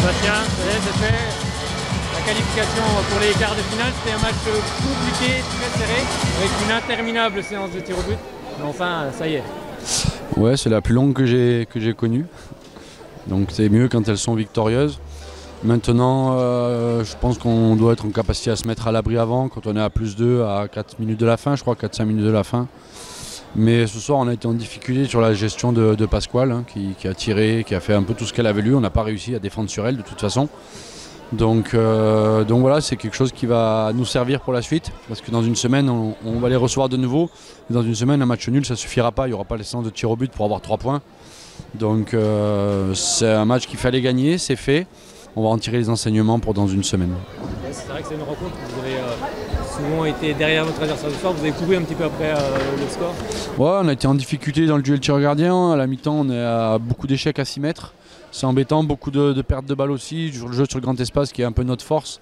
Sébastien, c'est fait. La qualification pour les quarts de finale, c'était un match compliqué, très serré, avec une interminable séance de tir au but. Mais enfin, ça y est. Ouais, c'est la plus longue que j'ai connue. Donc c'est mieux quand elles sont victorieuses. Maintenant, je pense qu'on doit être en capacité à se mettre à l'abri avant, quand on est à +2 à 4 minutes de la fin, je crois, 4-5 minutes de la fin. Mais ce soir, on a été en difficulté sur la gestion de Pasquale, hein, qui a tiré, qui a fait un peu tout ce qu'elle avait lu. On n'a pas réussi à défendre sur elle de toute façon. Donc voilà, c'est quelque chose qui va nous servir pour la suite, parce que dans une semaine, on va les recevoir de nouveau. Et dans une semaine, un match nul, ça ne suffira pas. Il n'y aura pas les séances de tir au but pour avoir 3 points. Donc c'est un match qu'il fallait gagner, c'est fait. On va en tirer les enseignements pour dans une semaine. C'est vrai que c'est une rencontre où vous avez souvent été derrière votre adversaire du soir. Vous avez couru un petit peu après le score. Ouais, on a été en difficulté dans le duel tir-gardien. À la mi-temps, on est à beaucoup d'échecs à 6 mètres. C'est embêtant, beaucoup de pertes de balles aussi. Le jeu sur le grand espace qui est un peu notre force.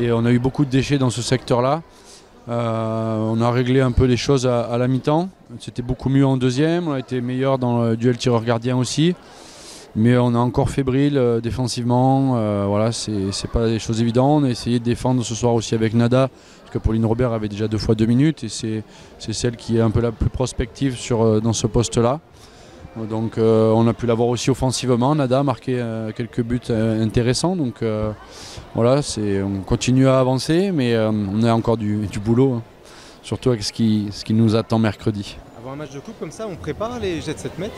Et on a eu beaucoup de déchets dans ce secteur-là. On a réglé un peu les choses à la mi-temps. C'était beaucoup mieux en deuxième. On a été meilleur dans le duel tireur-gardien aussi. Mais on est encore fébrile défensivement. Voilà, c'est pas des choses évidentes. On a essayé de défendre ce soir aussi avec Nada, parce que Pauline Robert avait déjà 2 fois 2 minutes. Et c'est celle qui est un peu la plus prospective dans ce poste-là. Donc on a pu l'avoir aussi offensivement. Nada a marqué quelques buts intéressants. Donc voilà, on continue à avancer, mais on a encore du boulot, hein. Surtout avec ce qui nous attend mercredi. Avant un match de coupe comme ça, on prépare les jets de 7 mètres?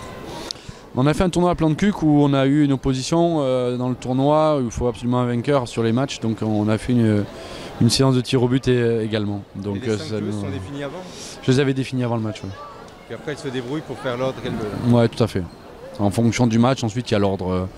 On a fait un tournoi à Plan-de-Cuc où on a eu une opposition dans le tournoi où il faut absolument un vainqueur sur les matchs. Donc on a fait une séance de tir au but également. Donc, et les 5 joueuses sont définies avant? Je les avais définies avant le match. Ouais. Et après elles se débrouillent pour faire l'ordre qu'elles veulent? Ouais, tout à fait. En fonction du match, ensuite il y a l'ordre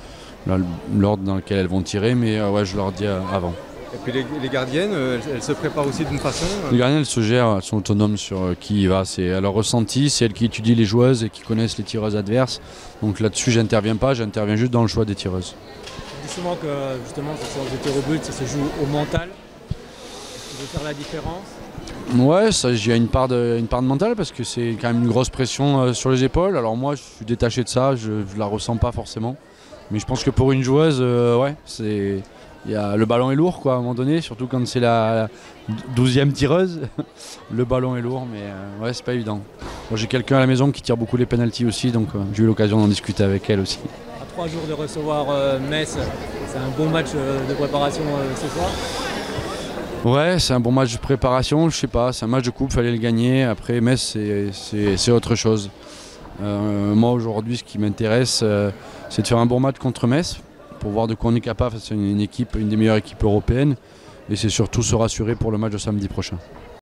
dans lequel elles vont tirer, mais ouais, je leur dis avant. Et puis les gardiennes, elles se préparent aussi d'une façon? Les gardiennes, elles se gèrent, elles sont autonomes sur qui y va. C'est à leur ressenti, c'est elles qui étudient les joueuses et qui connaissent les tireuses adverses. Donc là-dessus, j'interviens pas, j'interviens juste dans le choix des tireuses. On dit souvent que justement, cette séance de tir au but, ça se joue au mental. Est-ce qu'il veut faire la différence? Ouais, il y a une part de mental parce que c'est quand même une grosse pression sur les épaules. Alors moi, je suis détaché de ça, je la ressens pas forcément. Mais je pense que pour une joueuse, ouais, le ballon est lourd quoi, à un moment donné, surtout quand c'est la 12e tireuse. Le ballon est lourd, mais ouais, c'est pas évident. Moi, j'ai quelqu'un à la maison qui tire beaucoup les pénaltys aussi, donc j'ai eu l'occasion d'en discuter avec elle aussi. À 3 jours de recevoir Metz, c'est un bon match de préparation ce soir? Ouais, c'est un bon match de préparation, je sais pas, c'est un match de coupe, fallait le gagner. Après Metz, c'est autre chose. Moi aujourd'hui, ce qui m'intéresse, c'est de faire un bon match contre Metz pour voir de quoi on est capable. C'est une des meilleures équipes européennes, et c'est surtout se rassurer pour le match de samedi prochain.